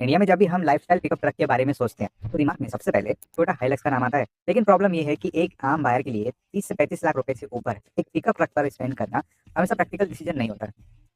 India में जब भी हम लाइफस्टाइल पिकअप ट्रक के बारे में सोचते हैं तो दिमाग में सबसे पहले टोयोटा हाइलक्स का नाम आता है। लेकिन प्रॉब्लम ये है कि एक आम बायर के लिए 30 से 35 लाख रुपए से ऊपर एक पिकअप ट्रक पर स्पेंड करना हमेशा प्रैक्टिकल डिसीजन नहीं होता।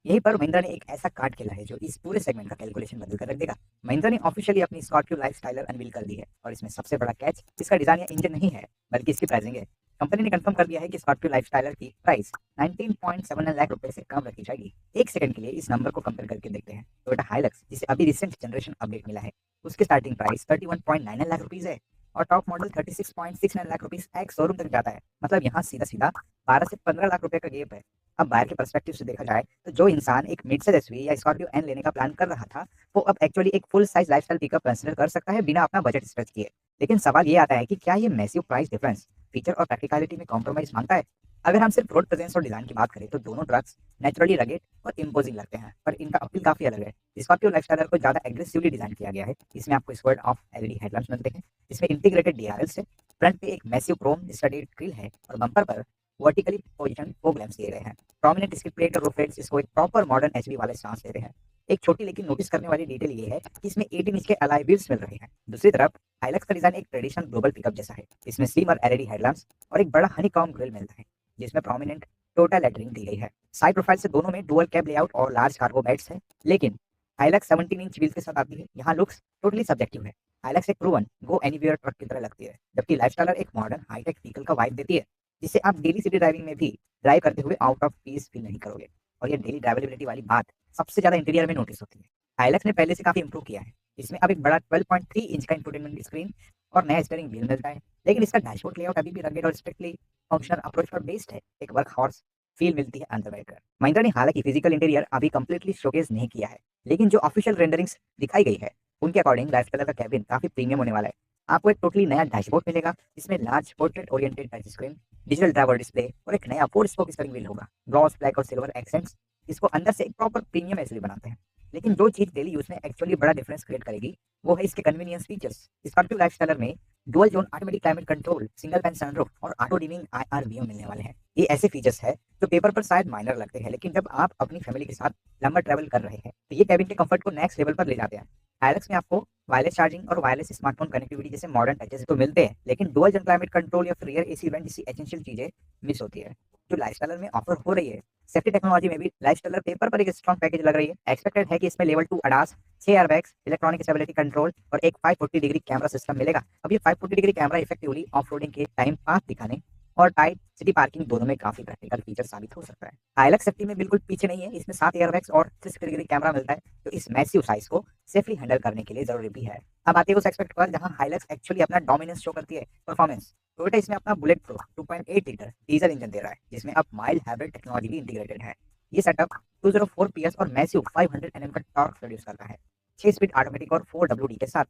यहीं पर महिंद्रा ने एक ऐसा कार्ड खेला है जो इस पूरे सेगमेंट का कैलकुलेशन बदल कर रख देगा। महिंद्रा ने ऑफिशियली अपनी स्कॉर्पियो लाइफ स्टाइलर अनवील कर दी है और इसमें सबसे बड़ा कैच इसका डिजाइन या इंजन नहीं है बल्कि इसकी प्राइसिंग है। कंपनी ने कंफर्म कर दिया है कि स्कॉर्पियो लाइफ स्टाइलर की प्राइस 19.79 लाख रुपए से कम रखी जाएगी। एक सेकंड के लिए इस नंबर को कंपेयर करके देखते हैं। टोयोटा हाइलक्स जिसे अभी रिसेंट जनरेशन अपडेट मिला है उसकी स्टार्टिंग प्राइस 31.99 लाख रुपीज है और top model 36.69 lakh rupees ex showroom तक जाता है। मतलब यहाँ सीधा सीधा 12 से 15 लाख रुपए का गेप है। अब बाहर के पर्सपेक्टिव से देखा जाए तो जो इंसान एक मिड साइज एसयूवी या स्कॉर्पियो एन लेने का प्लान कर रहा था वो अब एक्चुअली एक full size lifestyle pickup consider कर सकता है बिना अपना बजट स्ट्रेच किए। लेकिन सवाल ये आता है कि क्या ये मैसिव प्राइस डिफरेंस फीचर और प्रैक्टिकलिटी में कॉम्प्रोमाइज मांगता है। अगर हम सिर्फ रोड प्रेजेंस और डिजाइन की बात करें तो दोनों ट्रक्स नेचुरली रगेड और इम्पोजिंग लगते हैं, पर इनका अपील काफी अलग है। स्कॉर्पियो लाइफस्टाइलर को ज्यादा एग्रेसिवली डिजाइन किया गया है। इसमें आपको स्क्वाड ऑफ एलईडी हेडलैम्प्स मिलते हैं, इसमें इंटीग्रेटेड डीआरएल्स है, फ्रंट पे एक मैसिव क्रोम स्टडीड ग्रिल है और बम्पर पर वर्टिकली पोजीशन फोग लैंप्स दिए गए हैं। प्रोमिनेंट स्किड प्लेट और रूफ रेल्स इसको एक प्रॉपर मॉडर्न एचवी वाले सांस देते हैं। एक छोटी लेकिन नोटिस करने वाली डिटेल ये है कि इसमें 18 इंच के अलॉय व्हील्स मिल रहे हैं। दूसरी तरफ हाइलक्स का डिजाइन एक ट्रेडिशनल ग्लोबल पिकअप जैसा है। इसमें स्लिम और एलईडी हेडलैम्प्स और एक बड़ा हनीकॉम्ब ग्रिल मिलता है जिसमें प्रोमिनेंट टोटल लेटरिंग दी गई है। साइड प्रोफाइल से दोनों में डुअल कैब लेआउट और लार्ज कार्गो बेड्स है। लेकिन हाइलक्स 17 इंच व्हील्स के साथ आती है। यहाँ लुक्स टोटली सब्जेक्टिव है। हाइलक्स एक प्रूवन गो एनीवेयर ट्रक की तरह लगती है, जबकि लाइफस्टाइलर एक मॉडर्न हाईटेक व्हीकल का वाइब देती है जिसे आप डेली सिटी ड्राइविंग में भी ड्राइव करते हुए आउट ऑफ पीस फील नहीं करोगे। और ये डेली ड्राइवेबिलिटी वाली बात सबसे ज्यादा इंटीरियर में नोटिस होती है। हाइलक्स ने पहले से काफी इंप्रूव किया है। इसमें अब एक बड़ा 12.3 इंच का इंफोटेनमेंट स्क्रीन और नया स्टीयरिंग व्हील मिलता है। लेकिन इसका डैशबोर्ड लेआउट अभी भी रगेड और स्ट्रिक्टली फंक्शनल अप्रोच पर बेस्ड है। एक वर्क हॉर्स फील मिलती है अंदर बैठकर। महिंद्रा ने हालांकि फिजिकल इंटीरियर अभी कंप्लीटली शोकेस नहीं किया है, लेकिन जो ऑफिशियल रेंडरिंग्स दिखाई गई है उनके अकॉर्डिंग लाइफस्टाइलर का कैबिन काफी प्रीमियम होने वाला है। आपको एक टोटली नया डैशबोर्ड मिलेगा जिसमें large portrait oriented touch screen, digital driver display और एक नया 4 स्पोक स्टीयरिंग व्हील होगा। ग्लॉस ब्लैक और सिल्वर एक्सेंट्स इसको अंदर से एक प्रॉपर प्रीमियम एसयूवी बनाते हैं। लेकिन जो चीज डेली यूज में एक्चुअली बड़ा डिफरेंस क्रिएट करेगी वो है इसके कन्वीनियंस फीचर्स। स्कॉर्पियो लाइफस्टाइलर में dual zone automatic climate control, single pan sunroof और ऑटो डिमिंग आईआरवीएम मिलने वाले हैं। ये ऐसे फीचर्स है जो पेपर पर शायद माइनर लगते हैं, लेकिन जब आप अपनी फैमिली के साथ लंबा ट्रैवल कर रहे हैं तो ये कैबिन के कंफर्ट को नेक्स्ट लेवल पर ले जाते हैं। हाइलक्स में आपको वायरलेस चार्जिंग और वायरलेस स्मार्टफोन कनेक्टिविटी जैसे मॉडर्न टचेस तो मिलते हैं, लेकिन डुअल जोन क्लाइमेट कंट्रोल या फिर रियर एसी वेंट जैसी एसेंशियल चीजें मिस होती है जो लाइफस्टाइलर में ऑफर हो रही है। सेफ्टी टेक्नोलॉजी में भी लाइफस्टाइलर पेपर पर एक स्ट्रॉन्ग पैकेज लग रही है। एक्सपेक्टेड है कि इसमें level 2 ADAS, 6 airbags, electronic stability control और एक 540 डिग्री कैमरा सिस्टम मिलेगा। अब ये 540 degree camera effectively off roading के टाइम पाथ दिखाने और टाइट सिटी पार्किंग दोनों में काफी प्रैक्टिकल फीचर साबित हो सकता है। हाइलक्स सेफ्टी में बिल्कुल पीछे नहीं है। इसमें 7 एयरबैग्स और 360 डिग्री कैमरा मिलता है जो इस मैसिव साइज को सेफली हैंडल करने के लिए जरूरी भी है। अब आते हैं उस एक्सपेक्ट पर जहां हाइलक्स एक्चुअली अपना डोमिनेंस शो करती है, परफॉर्मेंस। टोयोटा इसमें अपना bullet pro 2.8 litre diesel engine दे रहा है जिसमें अब माइल्ड हाइब्रिड टेक्नोलॉजी भी इंटीग्रेटेड है। ये सेटअप 204 पीएस और मैसिव 500 एनएम का टॉर्क प्रोड्यूस करता है, 6 स्पीड ऑटोमेटिक और 4 WD के साथ।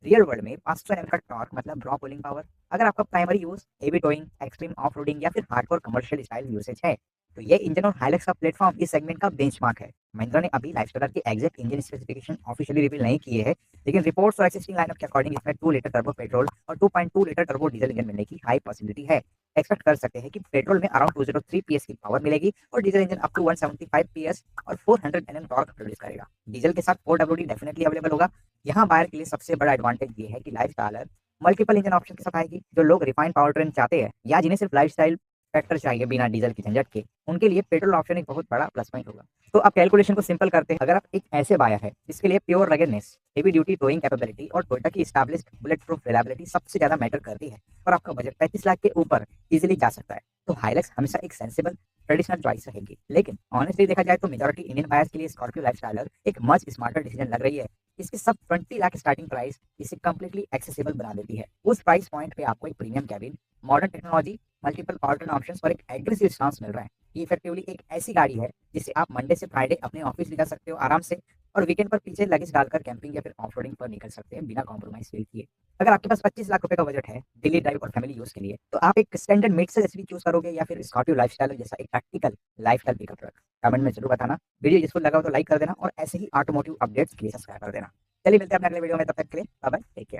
रियल वर्ल्ड में 500 एनएम का टॉर्क मतलब रॉ पुलिंग पावर। अगर आपका primary use heavy towing, extreme off roading या फिर हार्डकोर कमर्शियल स्टाइल यूसेज है तो ये इंजन और हाइलक्स का प्लेटफॉर्म इस सेगमेंट का बेंचमार्क है। महिंद्रा ने अभी लाइफस्टाइलर के exact engine specification officially reveal नहीं किए हैं, लेकिन रिपोर्ट्स और एक्सिस्टिंग लाइनअप के अकॉर्डिंग इसमें 2 लीटर टर्बो पेट्रोल और 2.2 लीटर टर्बो डीजल इंजन मिलने की हाई पॉसिबिलिटी है। एक्सपेक्ट कर सकते हैं कि पेट्रोल में अराउंड 203 पीएस की पावर मिलेगी और diesel engine up to 175 PS और 400 एनएम टॉर्क प्रोड्यूस करेगा। डीजल के साथ 4 WD डेफिनेटली अवेलेबल होगा। यहाँ बायर के लिए सबसे बड़ा एडवांटेज ये है कि लाइफस्टाइलर मल्टीपल इंजन ऑप्शन के साथ आएगी। जो लोग रिफाइंड पावर ट्रेन चाहते हैं या जिन्हें सिर्फ लाइफस्टाइल फैक्टर चाहिए बिना डीजल की झंझट के, उनके लिए पेट्रोल ऑप्शन एक बहुत बड़ा प्लस पॉइंट होगा। तो अब कैलकुलेशन को सिंपल करते हैं। अगर आप एक ऐसे बायर है जिसके लिए pure ruggedness, heavy duty towing capability और टोयोटा की एस्टैब्लिश्ड बुलेट प्रूफ रिलायबिलिटी सबसे ज्यादा मैटर करती है और आपका बजट 35 लाख के ऊपर इजीली जा सकता है तो हाइलक्स हमेशा एक सेंसिबल ट्रेडिशनल चॉइस रहेगी। लेकिन ऑनेस्टली देखा जाए तो मेजॉरिटी इंडियन बायर्स के लिए स्कॉर्पियो लाइफस्टाइलर एक मच स्मार्टर डिसीजन लग रही है। इसकी सब 20 लाख स्टार्टिंग प्राइस इसे कंप्लीटली एक्सेसिबल बना देती है। उस प्राइस पॉइंट पे आपको एक premium cabin, modern technology, multiple powertrain options और एक एग्रेसिव स्टांस मिल रहा है। ये इफेक्टिवली एक ऐसी गाड़ी है जिसे आप मंडे से फ्राइडे अपने ऑफिस ले जा सकते हो आराम से और वीकेंड पर पीछे लगेज डालकर कैंपिंग या फिर ऑफ रोडिंग पर निकल सकते हैं बिना कॉम्प्रोमाइज फील किए। अगर आपके पास 25 लाख रुपए का बजट है डेली ड्राइव और फैमिली यूज के लिए तो आप एक स्टैंडर्ड मिड से एसयूवी चूज करोगे या फिर स्कॉर्पियो लाइफस्टाइल जैसा एक practical lifestyle pickup truck. Comment में जरूर बताना। वीडियो यूजफुल लगा हो तो लाइक कर देना और ऐसे ही ऑटोमोटिव अपडेट्स के लिए सब्सक्राइब कर देना। चलिए मिलते हैं अपने अगले वीडियो में, तब तक के लिए बाय बाय, टेक केयर।